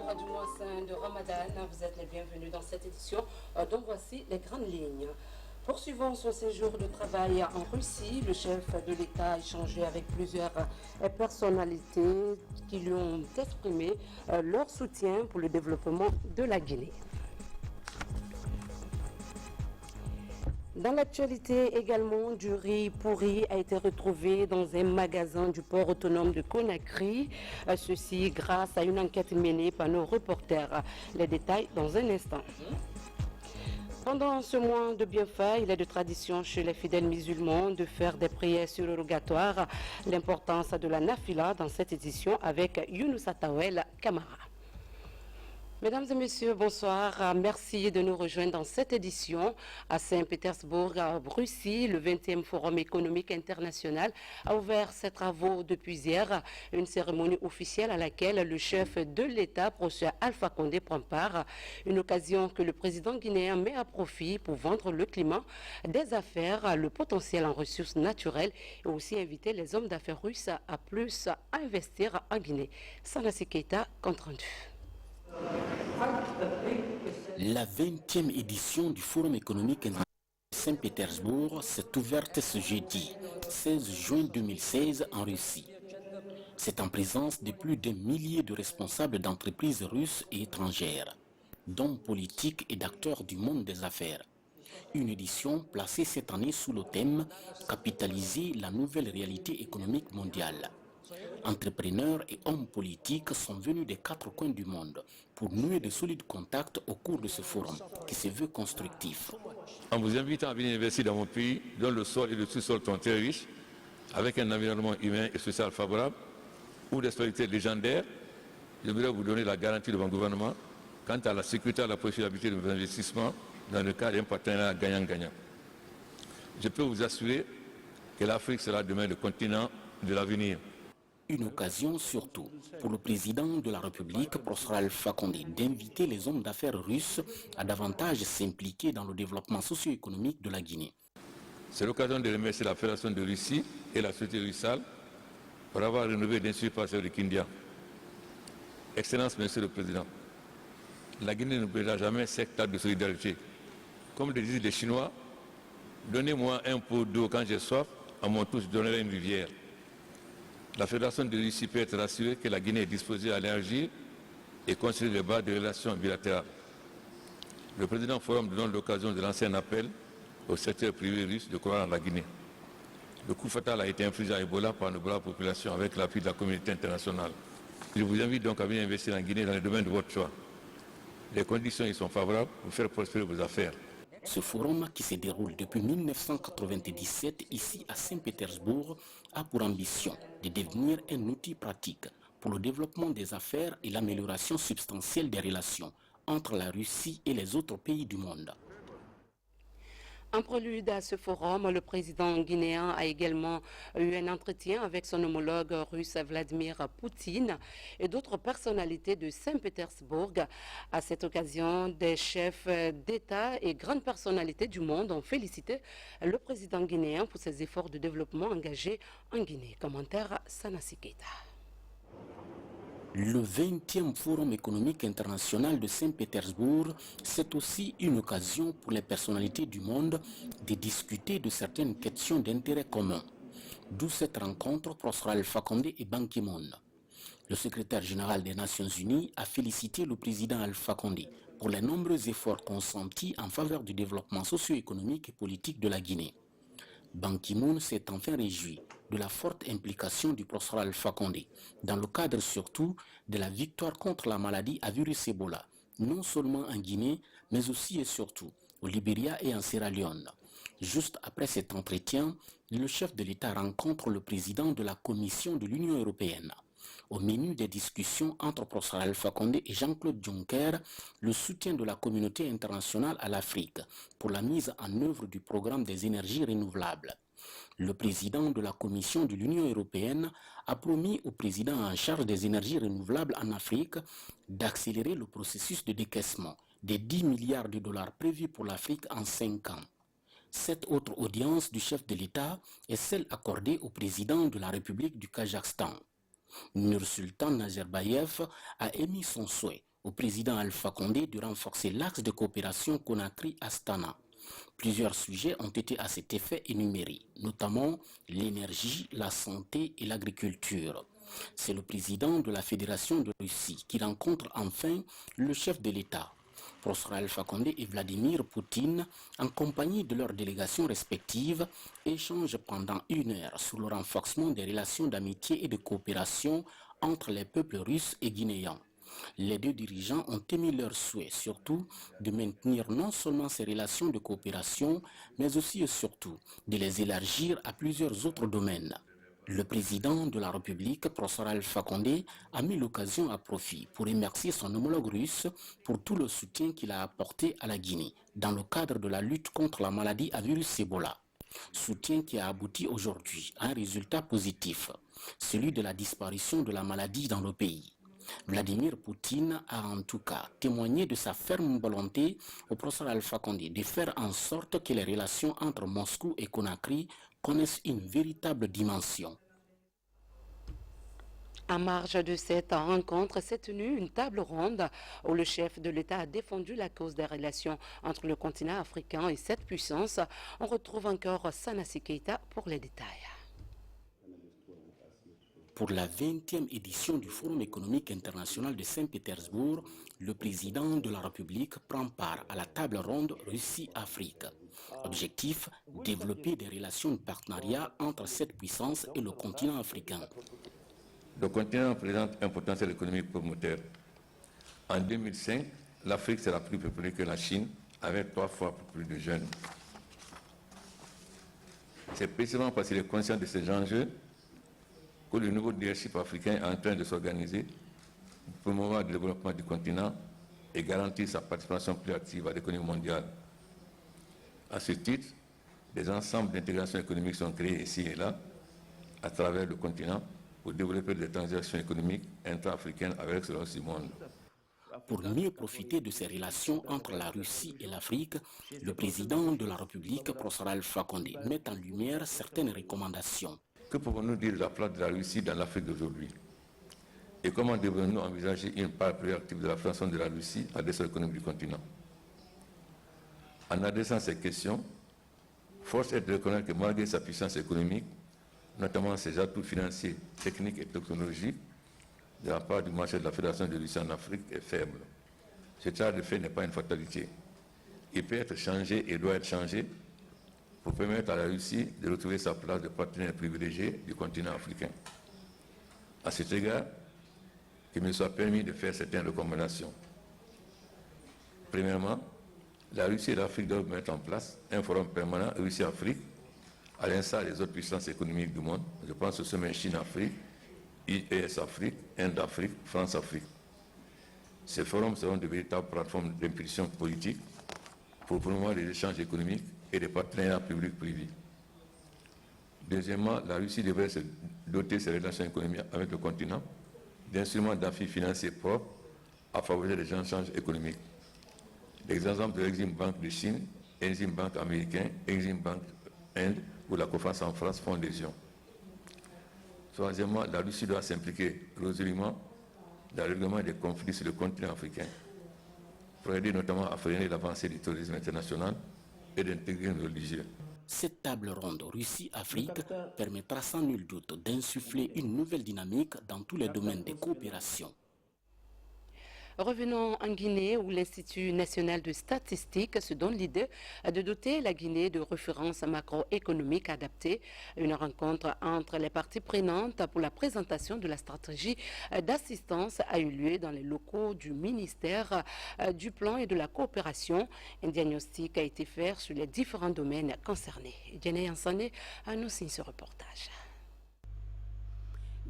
jours du mois saint de Ramadan. Vous êtes les bienvenus dans cette édition dont voici les grandes lignes. Poursuivant son séjour de travail en Russie, le chef de l'État a échangé avec plusieurs personnalités qui lui ont exprimé leur soutien pour le développement de la Guinée. Dans l'actualité également, du riz pourri a été retrouvé dans un magasin du port autonome de Conakry. Ceci grâce à une enquête menée par nos reporters. Les détails dans un instant. Pendant ce mois de bienfaits, il est de tradition chez les fidèles musulmans de faire des prières surrogatoires. L'importance de la nafila dans cette édition avec Younousa Tawel Kamara. Mesdames et messieurs, bonsoir. Merci de nous rejoindre dans cette édition à Saint-Pétersbourg, à Russie. Le 20e Forum économique international a ouvert ses travaux depuis hier. Une cérémonie officielle à laquelle le chef de l'État, professeur Alpha Condé, prend part. Une occasion que le président guinéen met à profit pour vendre le climat des affaires, le potentiel en ressources naturelles et aussi inviter les hommes d'affaires russes à plus investir en Guinée. Sanassi Keita, compte rendu. La 20e édition du Forum économique international de Saint-Pétersbourg s'est ouverte ce jeudi 16 juin 2016 en Russie. C'est en présence de plus d'un millier de responsables d'entreprises russes et étrangères, d'hommes politiques et d'acteurs du monde des affaires. Une édition placée cette année sous le thème « Capitaliser la nouvelle réalité économique mondiale ». Entrepreneurs et hommes politiques sont venus des quatre coins du monde pour nouer de solides contacts au cours de ce forum qui se veut constructif. En vous invitant à venir investir dans mon pays, dont le sol et le sous-sol sont très riches, avec un environnement humain et social favorable, ou des stabilités légendaires, je voudrais vous donner la garantie de mon gouvernement quant à la sécurité et à la profitabilité de vos investissements dans le cadre d'un partenariat gagnant-gagnant. Je peux vous assurer que l'Afrique sera demain le continent de l'avenir. Une occasion surtout pour le président de la République, professeur Alpha Condé, d'inviter les hommes d'affaires russes à davantage s'impliquer dans le développement socio-économique de la Guinée. C'est l'occasion de remercier la Fédération de Russie et la société russale pour avoir rénové l'Institut pasteur de Kindia. Excellence, Monsieur le Président, la Guinée n'oubliera jamais cet acte de solidarité. Comme le disent les Chinois, donnez-moi un pot d'eau quand j'ai soif, à mon tour je donnerai une rivière. La Fédération de Russie peut être rassurée que la Guinée est disposée à l'élargir et construire les bases de relations bilatérales. Le président Forum donne l'occasion de lancer un appel au secteur privé russe de croire en la Guinée. Le coup fatal a été infligé à Ebola par une brave population avec l'appui de la communauté internationale. Je vous invite donc à venir investir en Guinée dans le domaine de votre choix. Les conditions y sont favorables pour faire prospérer vos affaires. Ce forum, qui se déroule depuis 1997 ici à Saint-Pétersbourg, a pour ambition de devenir un outil pratique pour le développement des affaires et l'amélioration substantielle des relations entre la Russie et les autres pays du monde. En prélude à ce forum, le président guinéen a également eu un entretien avec son homologue russe Vladimir Poutine et d'autres personnalités de Saint-Pétersbourg. À cette occasion, des chefs d'État et grandes personnalités du monde ont félicité le président guinéen pour ses efforts de développement engagés en Guinée. Commentaire Sanassi Keita. Le 20e Forum économique international de Saint-Pétersbourg, c'est aussi une occasion pour les personnalités du monde de discuter de certaines questions d'intérêt commun. D'où cette rencontre professeur Alpha Condé et Ban Ki-moon. Le secrétaire général des Nations Unies a félicité le président Alpha Condé pour les nombreux efforts consentis en faveur du développement socio-économique et politique de la Guinée. Ban Ki-moon s'est enfin réjoui de la forte implication du professeur Alpha Condé, dans le cadre surtout de la victoire contre la maladie à virus Ebola, non seulement en Guinée, mais aussi et surtout au Libéria et en Sierra Leone. Juste après cet entretien, le chef de l'État rencontre le président de la Commission de l'Union européenne. Au menu des discussions entre professeur Alpha Condé et Jean-Claude Juncker, le soutien de la communauté internationale à l'Afrique pour la mise en œuvre du programme des énergies renouvelables. Le président de la Commission de l'Union européenne a promis au président en charge des énergies renouvelables en Afrique d'accélérer le processus de décaissement des 10 milliards de dollars prévus pour l'Afrique en 5 ans. Cette autre audience du chef de l'État est celle accordée au président de la République du Kazakhstan. Nursultan Nazarbayev a émis son souhait au président Alpha Condé de renforcer l'axe de coopération Conakry-Astana. Plusieurs sujets ont été à cet effet énumérés, notamment l'énergie, la santé et l'agriculture. C'est le président de la Fédération de Russie qui rencontre enfin le chef de l'État. Professeur Alpha Condé et Vladimir Poutine, en compagnie de leurs délégations respectives, échangent pendant 1 heure sur le renforcement des relations d'amitié et de coopération entre les peuples russes et guinéens. Les deux dirigeants ont émis leur souhait surtout de maintenir non seulement ces relations de coopération, mais aussi et surtout de les élargir à plusieurs autres domaines. Le président de la République, professeur Alpha Condé, a mis l'occasion à profit pour remercier son homologue russe pour tout le soutien qu'il a apporté à la Guinée dans le cadre de la lutte contre la maladie à virus Ebola. Soutien qui a abouti aujourd'hui à un résultat positif, celui de la disparition de la maladie dans le pays. Vladimir Poutine a en tout cas témoigné de sa ferme volonté au professeur Alpha Condé de faire en sorte que les relations entre Moscou et Conakry connaissent une véritable dimension. En marge de cette rencontre s'est tenue une table ronde où le chef de l'État a défendu la cause des relations entre le continent africain et cette puissance. On retrouve encore Sanassi Keita pour les détails. Pour la 20e édition du Forum économique international de Saint-Pétersbourg, le président de la République prend part à la table ronde Russie-Afrique. Objectif, développer des relations de partenariat entre cette puissance et le continent africain. Le continent présente un potentiel économique promoteur. En 2005, l'Afrique sera plus peuplée que la Chine, avec 3 fois plus de jeunes. C'est précisément parce qu'il est conscient de ces enjeux que le nouveau leadership africain est en train de s'organiser pour promouvoir le développement du continent et garantir sa participation plus active à l'économie mondiale. À ce titre, des ensembles d'intégration économique sont créés ici et là, à travers le continent, pour développer des transactions économiques intra-africaines avec le reste du monde. Pour mieux profiter de ces relations entre la Russie et l'Afrique, le président de la République, professeur Alpha Condé, met en lumière certaines recommandations. Que pouvons-nous dire de la place de la Russie dans l'Afrique d'aujourd'hui? Et comment devons-nous envisager une part plus active de la façon de la Russie à l'essor économique du continent? En adressant ces questions, force est de reconnaître que malgré sa puissance économique, notamment ses atouts financiers, techniques et technologiques, de la part du marché de la Fédération de Russie en Afrique est faible. Ce état de fait n'est pas une fatalité. Il peut être changé et doit être changé pour permettre à la Russie de retrouver sa place de partenaire privilégié du continent africain. À cet égard, qu'il me soit permis de faire certaines recommandations. Premièrement, la Russie et l'Afrique doivent mettre en place un forum permanent Russie-Afrique, à l'instar des autres puissances économiques du monde. Je pense au sommet Chine-Afrique, IES-Afrique, Inde-Afrique, France-Afrique. Ces forums seront de véritables plateformes d'impulsion politique pour promouvoir les échanges économiques et des partenariats publics-privés. Deuxièmement, la Russie devrait se doter ses relations économiques avec le continent d'instruments d'appui financiers propres à favoriser les échanges économiques. Les exemples de l'Exim Bank de Chine, Exim Bank américain, Exim Bank Inde ou la COFAS en France font légion. Troisièmement, la Russie doit s'impliquer résolument dans le règlement des conflits sur le continent africain pour aider notamment à freiner l'avancée du terrorisme international et d'intégrer nos religieux. Cette table ronde Russie-Afrique permettra sans nul doute d'insuffler une nouvelle dynamique dans tous les domaines de coopération. Revenons en Guinée où l'Institut national de statistique se donne l'idée de doter la Guinée de références macroéconomiques adaptées. Une rencontre entre les parties prenantes pour la présentation de la stratégie d'assistance a eu lieu dans les locaux du ministère du Plan et de la Coopération. Un diagnostic a été fait sur les différents domaines concernés. Diane Yansane nous signe ce reportage.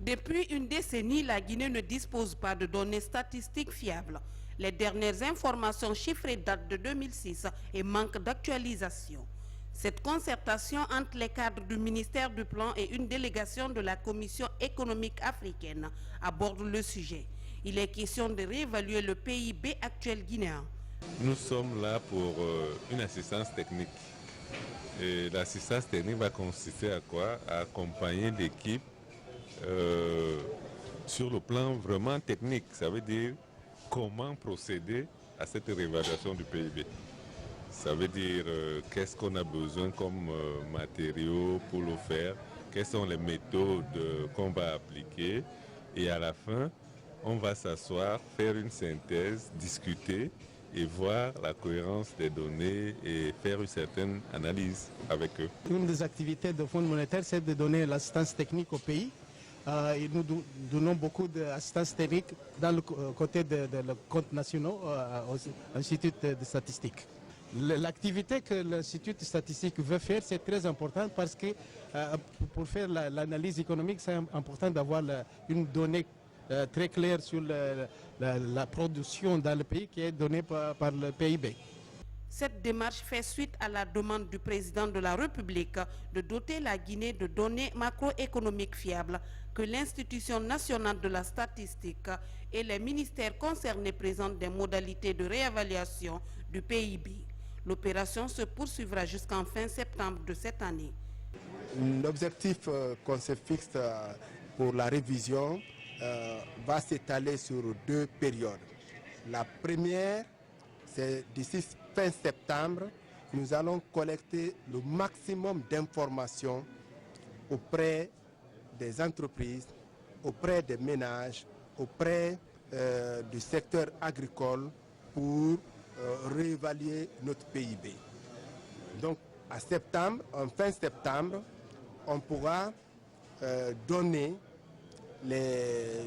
Depuis une décennie, la Guinée ne dispose pas de données statistiques fiables. Les dernières informations chiffrées datent de 2006 et manquent d'actualisation. Cette concertation entre les cadres du ministère du Plan et une délégation de la Commission économique africaine aborde le sujet. Il est question de réévaluer le PIB actuel guinéen. Nous sommes là pour une assistance technique. Et l'assistance technique va consister à quoi? À accompagner l'équipe sur le plan vraiment technique. Ça veut dire comment procéder à cette réévaluation du PIB. Ça veut dire qu'est-ce qu'on a besoin comme matériaux pour le faire, quelles sont les méthodes qu'on va appliquer, et à la fin, on va s'asseoir, faire une synthèse, discuter et voir la cohérence des données et faire une certaine analyse avec eux. Une des activités du Fonds monétaire, c'est de donner l'assistance technique au pays. Et nous donnons beaucoup d'assistance technique dans le côté des comptes nationaux à l'Institut de statistique. L'activité que l'Institut de statistique veut faire, c'est très important parce que pour faire l'analyse économique, c'est important d'avoir une donnée très claire sur la production dans le pays qui est donnée par le PIB. Cette démarche fait suite à la demande du président de la République de doter la Guinée de données macroéconomiques fiables que l'Institution nationale de la statistique et les ministères concernés présentent des modalités de réévaluation du PIB. L'opération se poursuivra jusqu'en fin septembre de cette année. L'objectif qu'on se fixe pour la révision va s'étaler sur 2 périodes. La première, c'est d'ici fin septembre, nous allons collecter le maximum d'informations auprès des entreprises, auprès des ménages, auprès du secteur agricole pour réévaluer notre PIB. Donc en fin septembre, on pourra donner les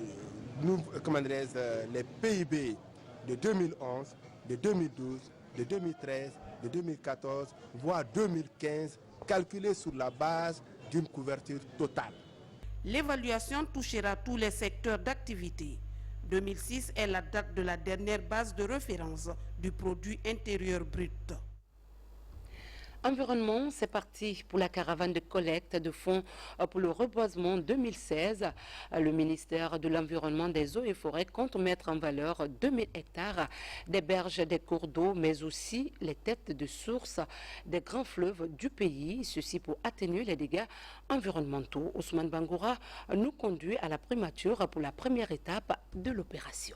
PIB de 2011, de 2012, de 2013, de 2014, voire 2015, calculés sur la base d'une couverture totale. L'évaluation touchera tous les secteurs d'activité. 2006 est la date de la dernière base de référence du produit intérieur brut. Environnement, c'est parti pour la caravane de collecte de fonds pour le reboisement 2016. Le ministère de l'Environnement, des Eaux et Forêts compte mettre en valeur 2000 hectares des berges des cours d'eau, mais aussi les têtes de source des grands fleuves du pays. Ceci pour atténuer les dégâts environnementaux. Ousmane Bangoura nous conduit à la primature pour la première étape de l'opération.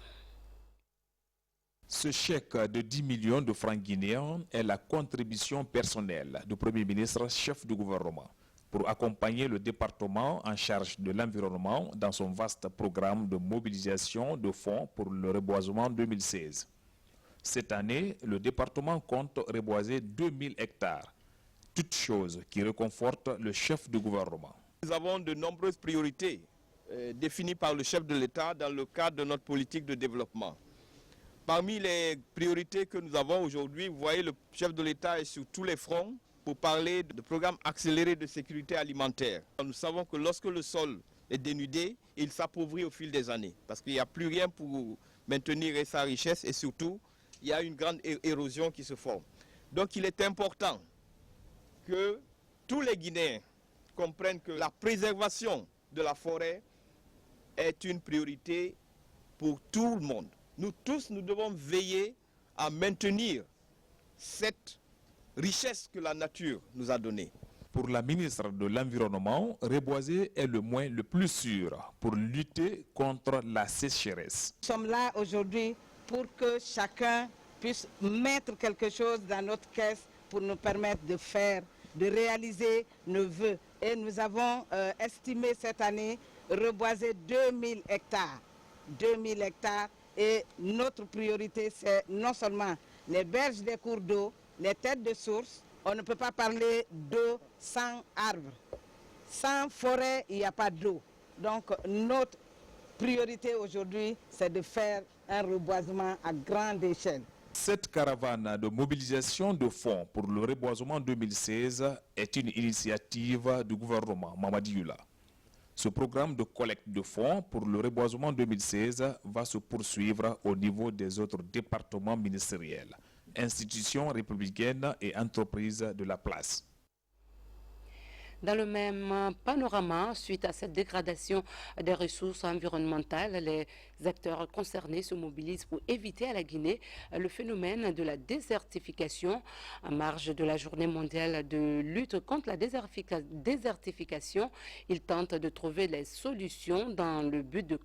Ce chèque de 10 millions de francs guinéens est la contribution personnelle du Premier ministre, chef du gouvernement, pour accompagner le département en charge de l'environnement dans son vaste programme de mobilisation de fonds pour le reboisement 2016. Cette année, le département compte reboiser 2000 hectares, toute chose qui réconforte le chef du gouvernement. Nous avons de nombreuses priorités définies par le chef de l'État dans le cadre de notre politique de développement. Parmi les priorités que nous avons aujourd'hui, vous voyez, le chef de l'État est sur tous les fronts pour parler de programme accéléré de sécurité alimentaire. Nous savons que lorsque le sol est dénudé, il s'appauvrit au fil des années parce qu'il n'y a plus rien pour maintenir sa richesse et surtout, il y a une grande érosion qui se forme. Donc il est important que tous les Guinéens comprennent que la préservation de la forêt est une priorité pour tout le monde. Nous tous, nous devons veiller à maintenir cette richesse que la nature nous a donnée. Pour la ministre de l'Environnement, reboiser est le moyen le plus sûr pour lutter contre la sécheresse. Nous sommes là aujourd'hui pour que chacun puisse mettre quelque chose dans notre caisse pour nous permettre de réaliser nos vœux. Et nous avons estimé cette année reboiser 2000 hectares. 2000 hectares. Et notre priorité, c'est non seulement les berges des cours d'eau, les têtes de source. On ne peut pas parler d'eau sans arbres. Sans forêt, il n'y a pas d'eau. Donc notre priorité aujourd'hui, c'est de faire un reboisement à grande échelle. Cette caravane de mobilisation de fonds pour le reboisement 2016 est une initiative du gouvernement Mamadi Yula. Ce programme de collecte de fonds pour le reboisement 2016 va se poursuivre au niveau des autres départements ministériels, institutions républicaines et entreprises de la place. Dans le même panorama, suite à cette dégradation des ressources environnementales, les acteurs concernés se mobilisent pour éviter à la Guinée le phénomène de la désertification. En marge de la journée mondiale de lutte contre la désertification, ils tentent de trouver les solutions dans le but de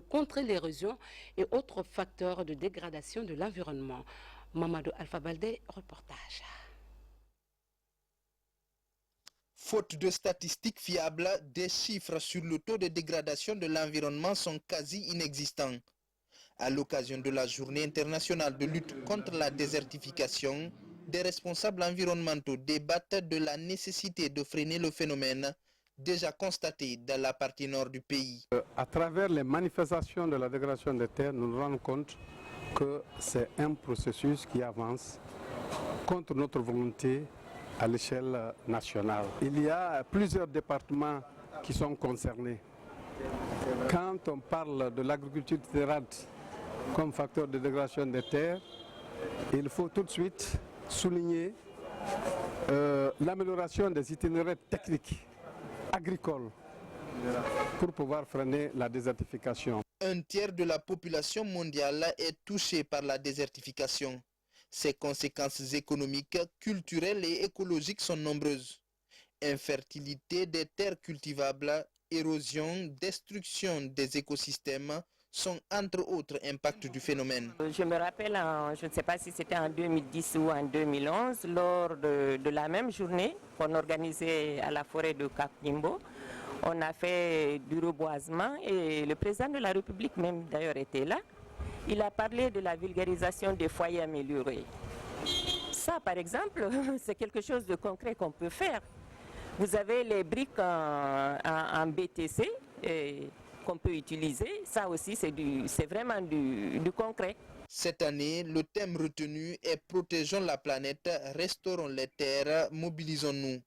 contrer l'érosion et autres facteurs de dégradation de l'environnement. Mamadou Alpha Baldé, reportage. Faute de statistiques fiables, des chiffres sur le taux de dégradation de l'environnement sont quasi inexistants. À l'occasion de la Journée internationale de lutte contre la désertification, des responsables environnementaux débattent de la nécessité de freiner le phénomène déjà constaté dans la partie nord du pays. À travers les manifestations de la dégradation des terres, nous nous rendons compte que c'est un processus qui avance contre notre volonté à l'échelle nationale. Il y a plusieurs départements qui sont concernés. Quand on parle de l'agriculture itinérante comme facteur de dégradation des terres, il faut tout de suite souligner l'amélioration des itinéraires techniques agricoles pour pouvoir freiner la désertification. Un tiers de la population mondiale est touchée par la désertification. Ses conséquences économiques, culturelles et écologiques sont nombreuses. Infertilité des terres cultivables, érosion, destruction des écosystèmes sont entre autres impacts du phénomène. Je me rappelle, je ne sais pas si c'était en 2010 ou en 2011, lors de la même journée qu'on organisait à la forêt de Cap Nimbo, on a fait du reboisement et le président de la République même d'ailleurs était là. Il a parlé de la vulgarisation des foyers améliorés. Ça, par exemple, c'est quelque chose de concret qu'on peut faire. Vous avez les briques en BTC qu'on peut utiliser. Ça aussi, c'est vraiment du concret. Cette année, le thème retenu est « Protégeons la planète, restaurons les terres, mobilisons-nous ».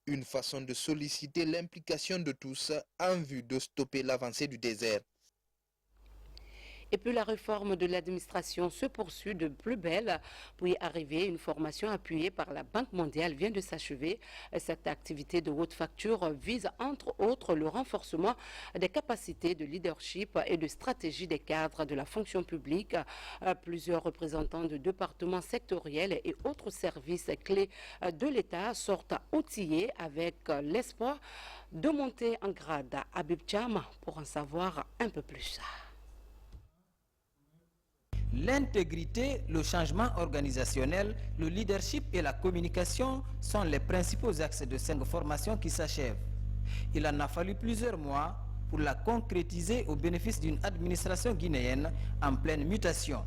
Une façon de solliciter l'implication de tous en vue de stopper l'avancée du désert. Et puis la réforme de l'administration se poursuit de plus belle. Pour y arriver, une formation appuyée par la Banque mondiale vient de s'achever. Cette activité de haute facture vise entre autres le renforcement des capacités de leadership et de stratégie des cadres de la fonction publique. Plusieurs représentants de départements sectoriels et autres services clés de l'État sortent outillés avec l'espoir de monter en grade. Habib Cham pour en savoir un peu plus. L'intégrité, le changement organisationnel, le leadership et la communication sont les principaux axes de cette formation qui s'achève. Il en a fallu plusieurs mois pour la concrétiser au bénéfice d'une administration guinéenne en pleine mutation.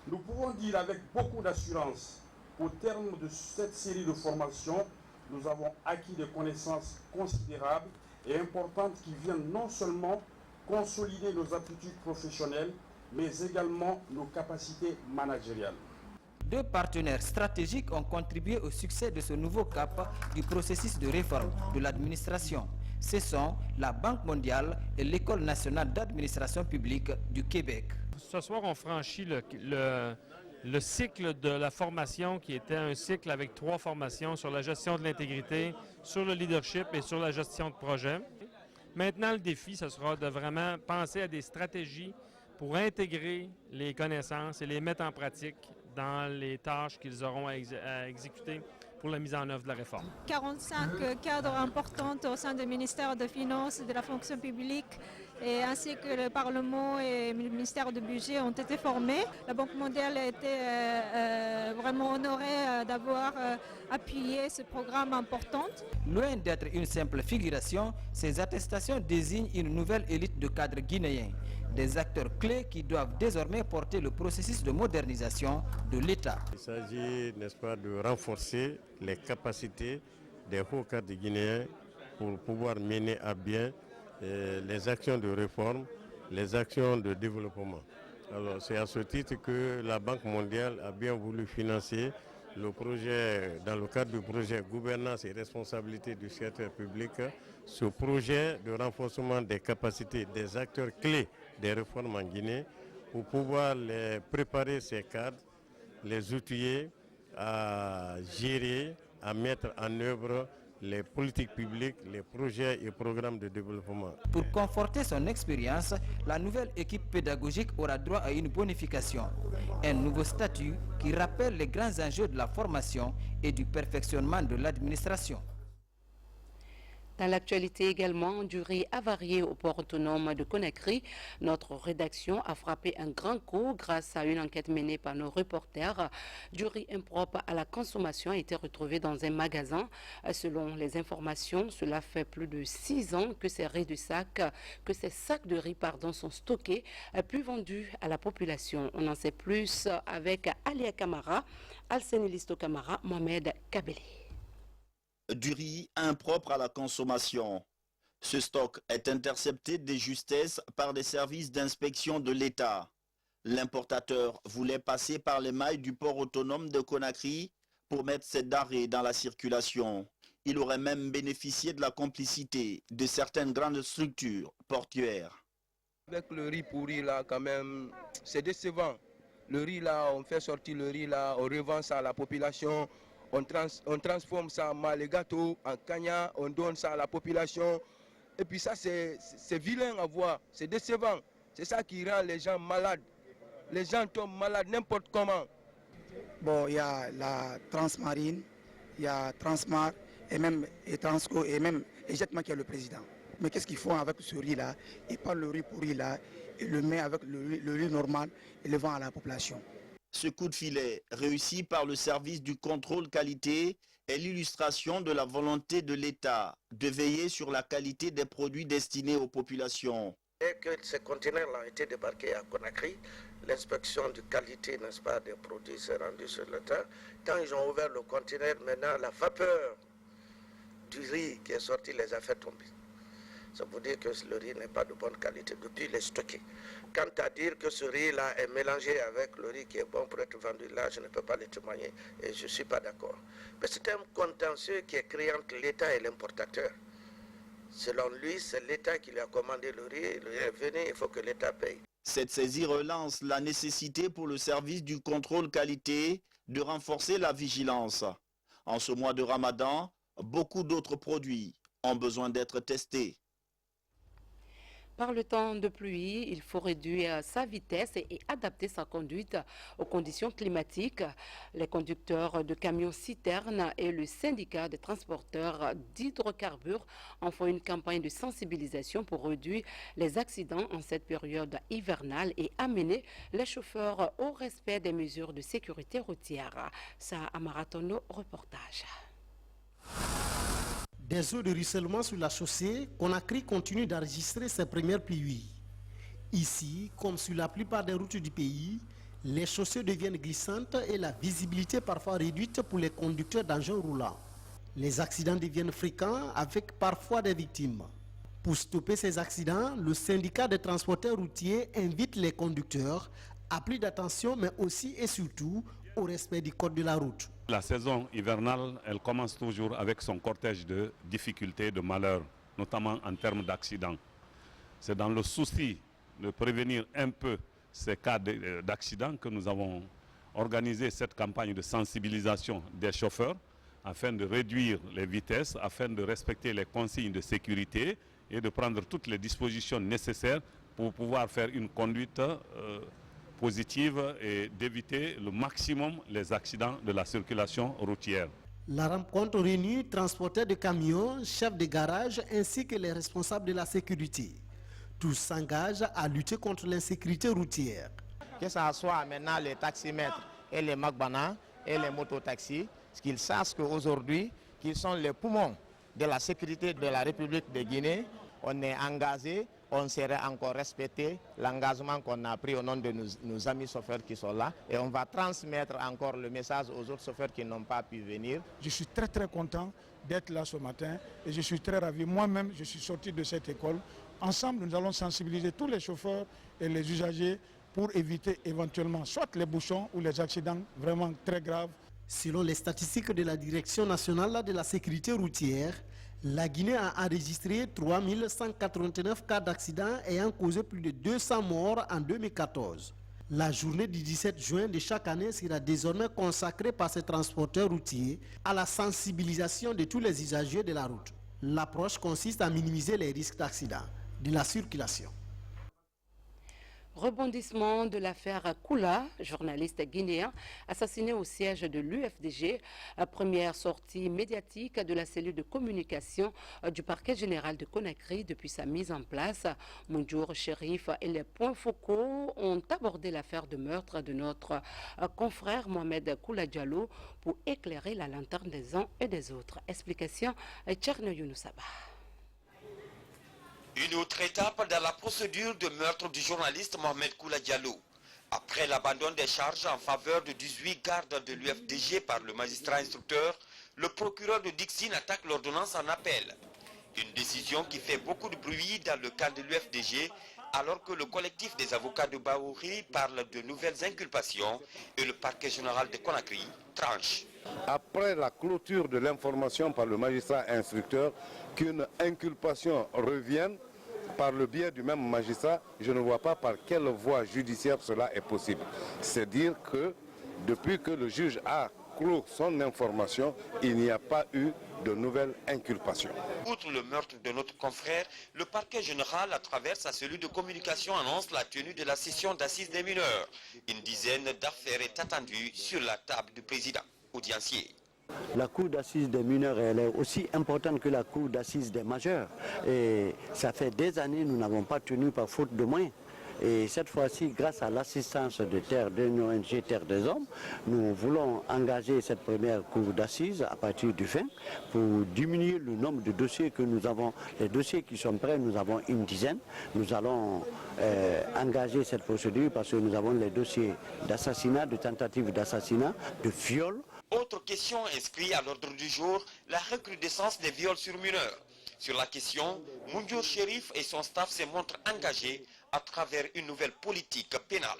Nous pouvons dire avec beaucoup d'assurance qu'au terme de cette série de formations, nous avons acquis des connaissances considérables et importantes qui viennent non seulement consolider nos aptitudes professionnelles, mais également nos capacités managériales. Deux partenaires stratégiques ont contribué au succès de ce nouveau cap du processus de réforme de l'administration. Ce sont la Banque mondiale et l'École nationale d'administration publique du Québec. Ce soir, on franchit le cycle de la formation qui était un cycle avec 3 formations sur la gestion de l'intégrité, sur le leadership et sur la gestion de projet. Maintenant, le défi, ce sera de vraiment penser à des stratégies pour intégrer les connaissances et les mettre en pratique dans les tâches qu'ils auront à exécuter pour la mise en œuvre de la réforme. 45 cadres importants au sein du ministère des Finances, de la fonction publique, et ainsi que le Parlement et le ministère du Budget ont été formés. La Banque mondiale a été vraiment honorée d'avoir appuyé ce programme important. Loin d'être une simple figuration, ces attestations désignent une nouvelle élite de cadres guinéens, des acteurs clés qui doivent désormais porter le processus de modernisation de l'État. Il s'agit, n'est-ce pas, de renforcer les capacités des hauts cadres guinéens pour pouvoir mener à bien les actions de réforme, les actions de développement. Alors c'est à ce titre que la Banque mondiale a bien voulu financer le projet, dans le cadre du projet gouvernance et responsabilité du secteur public, ce projet de renforcement des capacités des acteurs clés des réformes en Guinée pour pouvoir les préparer ces cadres, les outiller à gérer, à mettre en œuvre les politiques publiques, les projets et programmes de développement. Pour conforter son expérience, la nouvelle équipe pédagogique aura droit à une bonification, un nouveau statut qui rappelle les grands enjeux de la formation et du perfectionnement de l'administration. Dans l'actualité également, du riz avarié au port autonome de Conakry, notre rédaction a frappé un grand coup grâce à une enquête menée par nos reporters. Du riz impropre à la consommation a été retrouvé dans un magasin. Selon les informations, cela fait plus de 6 ans que ces sacs de riz sont stockés puis vendus à la population. On en sait plus avec Alia Kamara, Alsenilisto Kamara, Mohamed Kabeli. Du riz impropre à la consommation. Ce stock est intercepté de justesse par des services d'inspection de l'État. L'importateur voulait passer par les mailles du port autonome de Conakry pour mettre ses denrées dans la circulation. Il aurait même bénéficié de la complicité de certaines grandes structures portuaires. Avec le riz pourri là, quand même, c'est décevant. Le riz là, on fait sortir le riz là, on revend ça à la population. On transforme ça en mal gâteau, en cagna, on donne ça à la population. Et puis ça, c'est vilain à voir, c'est décevant. C'est ça qui rend les gens malades. Les gens tombent malades n'importe comment. Bon, il y a la Transmarine, il y a Transmar, et Transco, et même Ejetma qui est le président. Mais qu'est-ce qu'ils font avec ce riz-là? Ils prennent le riz pourri là, et le met avec le riz normal et le vend à la population. Ce coup de filet, réussi par le service du contrôle qualité, est l'illustration de la volonté de l'État de veiller sur la qualité des produits destinés aux populations. Dès que ces conteneurs ont été débarqués à Conakry, l'inspection de qualité, n'est-ce pas, des produits s'est rendue sur le terrain. Quand ils ont ouvert le conteneur, maintenant, la vapeur du riz qui est sorti les a fait tomber. Ça veut dire que le riz n'est pas de bonne qualité. Depuis, il est stocké. Quant à dire que ce riz-là est mélangé avec le riz qui est bon pour être vendu, là, je ne peux pas le témoigner et je ne suis pas d'accord. Mais c'est un contentieux qui est créé entre l'État et l'importateur. Selon lui, c'est l'État qui lui a commandé le riz est venu, il faut que l'État paye. Cette saisie relance la nécessité pour le service du contrôle qualité de renforcer la vigilance. En ce mois de Ramadan, beaucoup d'autres produits ont besoin d'être testés. Par le temps de pluie, il faut réduire sa vitesse et adapter sa conduite aux conditions climatiques. Les conducteurs de camions-citernes et le syndicat des transporteurs d'hydrocarbures en font une campagne de sensibilisation pour réduire les accidents en cette période hivernale et amener les chauffeurs au respect des mesures de sécurité routière. Ça, à Maratono, reportage. Des eaux de ruissellement sur la chaussée, Conakry continue d'enregistrer ses premières pluies. Ici, comme sur la plupart des routes du pays, les chaussées deviennent glissantes et la visibilité parfois réduite pour les conducteurs d'engins roulants. Les accidents deviennent fréquents avec parfois des victimes. Pour stopper ces accidents, le syndicat des transporteurs routiers invite les conducteurs à plus d'attention mais aussi et surtout au respect du code de la route. La saison hivernale, elle commence toujours avec son cortège de difficultés, de malheurs, notamment en termes d'accidents. C'est dans le souci de prévenir un peu ces cas d'accidents que nous avons organisé cette campagne de sensibilisation des chauffeurs afin de réduire les vitesses, afin de respecter les consignes de sécurité et de prendre toutes les dispositions nécessaires pour pouvoir faire une conduite positive et d'éviter le maximum les accidents de la circulation routière. La rencontre réunit transporteurs de camions, chefs de garage ainsi que les responsables de la sécurité. Tous s'engagent à lutter contre l'insécurité routière. Que ce soit maintenant les taximètres et les magbana et les mototaxis, qu'ils sachent qu'aujourd'hui, qu'ils sont les poumons de la sécurité de la République de Guinée, on est engagé. On serait encore respecté l'engagement qu'on a pris au nom de nos amis chauffeurs qui sont là et on va transmettre encore le message aux autres chauffeurs qui n'ont pas pu venir. Je suis très content d'être là ce matin et je suis très ravi. Moi-même, je suis sorti de cette école. Ensemble, nous allons sensibiliser tous les chauffeurs et les usagers pour éviter éventuellement soit les bouchons ou les accidents vraiment très graves. Selon les statistiques de la Direction nationale de la sécurité routière, la Guinée a enregistré 3189 cas d'accidents ayant causé plus de 200 morts en 2014. La journée du 17 juin de chaque année sera désormais consacrée par ces transporteurs routiers à la sensibilisation de tous les usagers de la route. L'approche consiste à minimiser les risques d'accident de la circulation. Rebondissement de l'affaire Koula, journaliste guinéen, assassiné au siège de l'UFDG. Première sortie médiatique de la cellule de communication du parquet général de Conakry depuis sa mise en place. Moundjour Chérif et les points focaux ont abordé l'affaire de meurtre de notre confrère Mohamed Koula Diallo pour éclairer la lanterne des uns et des autres. Explication Tcherne Younoussaba. Une autre étape dans la procédure de meurtre du journaliste Mohamed Koula Diallo. Après l'abandon des charges en faveur de 18 gardes de l'UFDG par le magistrat instructeur, le procureur de Dixine attaque l'ordonnance en appel. Une décision qui fait beaucoup de bruit dans le cadre de l'UFDG, alors que le collectif des avocats de Baouri parle de nouvelles inculpations et le parquet général de Conakry tranche. Après la clôture de l'information par le magistrat instructeur, qu'une inculpation revienne par le biais du même magistrat, je ne vois pas par quelle voie judiciaire cela est possible. C'est dire que depuis que le juge a clos son information, il n'y a pas eu de nouvelles inculpations. Outre le meurtre de notre confrère, le parquet général, à travers sa cellule de communication, annonce la tenue de la session d'assises des mineurs. Une dizaine d'affaires est attendue sur la table du président audiencier. La cour d'assises des mineurs, elle est aussi importante que la cour d'assises des majeurs. Et ça fait des années que nous n'avons pas tenu par faute de moyens. Et cette fois-ci, grâce à l'assistance de Terre, de l'ONG Terre des Hommes, nous voulons engager cette première cour d'assises à partir du 20 pour diminuer le nombre de dossiers que nous avons. Les dossiers qui sont prêts, nous avons une dizaine. Nous allons engager cette procédure parce que nous avons les dossiers d'assassinat, de tentative d'assassinat, de viol. Autre question inscrite à l'ordre du jour, la recrudescence des viols sur mineurs. Sur la question, Moundjour Chérif et son staff se montrent engagés à travers une nouvelle politique pénale.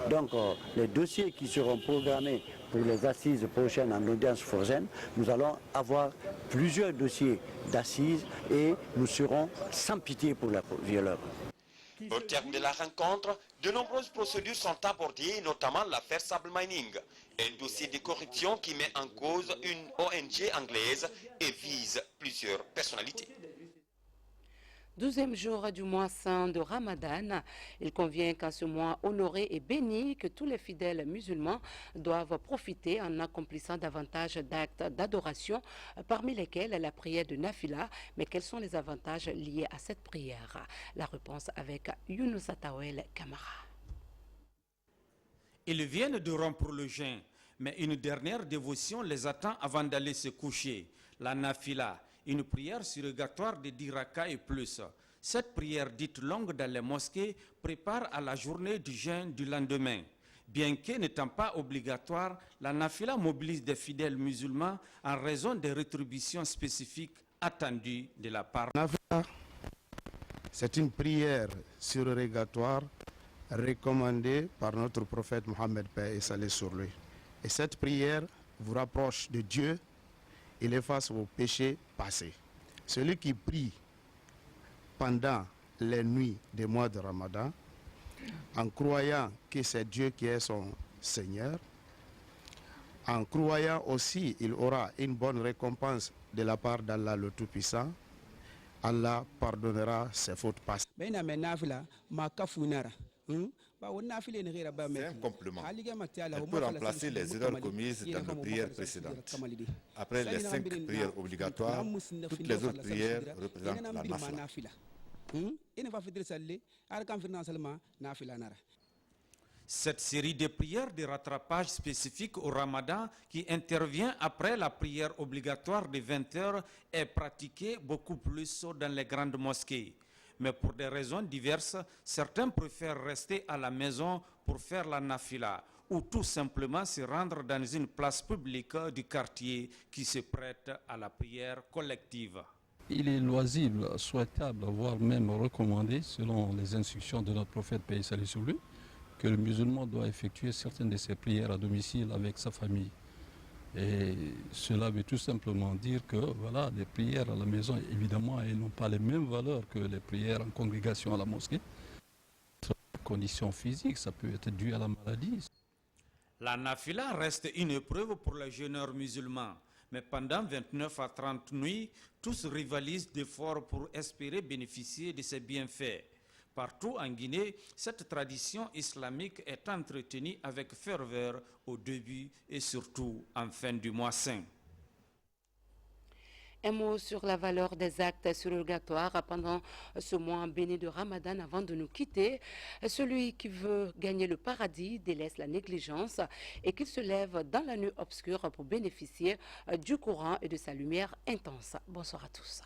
Donc les dossiers qui seront programmés pour les assises prochaines en audience fourzaine, nous allons avoir plusieurs dossiers d'assises et nous serons sans pitié pour les violeurs. Au terme de la rencontre, de nombreuses procédures sont abordées, notamment l'affaire Sable Mining, un dossier de corruption qui met en cause une ONG anglaise et vise plusieurs personnalités. 12e jour du mois saint de Ramadan, il convient qu'en ce mois honoré et béni, que tous les fidèles musulmans doivent profiter en accomplissant davantage d'actes d'adoration, parmi lesquels la prière de Nafila. Mais quels sont les avantages liés à cette prière? La réponse avec Younoussa Tawel Kamara. Ils viennent de rompre le jeûne, mais une dernière dévotion les attend avant d'aller se coucher, la Nafila. Une prière surrogatoire de 10 rakas et plus. Cette prière dite longue dans les mosquées prépare à la journée du jeûne du lendemain. Bien que n'étant pas obligatoire, la nafila mobilise des fidèles musulmans en raison des rétributions spécifiques attendues de la part. Nafila, c'est une prière surrogatoire recommandée par notre prophète Mohammed, paix et salut sur lui. Et cette prière vous rapproche de Dieu. Il efface vos péchés passés. Celui qui prie pendant les nuits des mois de Ramadan, en croyant que c'est Dieu qui est son Seigneur, en croyant aussi qu'il aura une bonne récompense de la part d'Allah le Tout-Puissant, Allah pardonnera ses fautes passées. C'est un complément. Elle peut remplacer les erreurs commises dans nos prières précédentes. Après les 5 prières obligatoires, toutes les autres prières représentent la nafila. Cette série de prières de rattrapage spécifique au Ramadan qui intervient après la prière obligatoire de 20 heures est pratiquée beaucoup plus dans les grandes mosquées. Mais pour des raisons diverses, certains préfèrent rester à la maison pour faire la nafila ou tout simplement se rendre dans une place publique du quartier qui se prête à la prière collective. Il est loisible, souhaitable, voire même recommandé, selon les instructions de notre prophète paix et salut sur lui, que le musulman doit effectuer certaines de ses prières à domicile avec sa famille. Et cela veut tout simplement dire que voilà, les prières à la maison, évidemment, elles n'ont pas les mêmes valeurs que les prières en congrégation à la mosquée. condition physique, ça peut être dû à la maladie. La nafila reste une épreuve pour les jeûneurs musulmans. Mais pendant 29 à 30 nuits, tous rivalisent d'efforts pour espérer bénéficier de ces bienfaits. Partout en Guinée, cette tradition islamique est entretenue avec ferveur au début et surtout en fin du mois saint. Un mot sur la valeur des actes surrogatoires pendant ce mois béni de Ramadan avant de nous quitter. Celui qui veut gagner le paradis délaisse la négligence et qu'il se lève dans la nuit obscure pour bénéficier du courant et de sa lumière intense. Bonsoir à tous.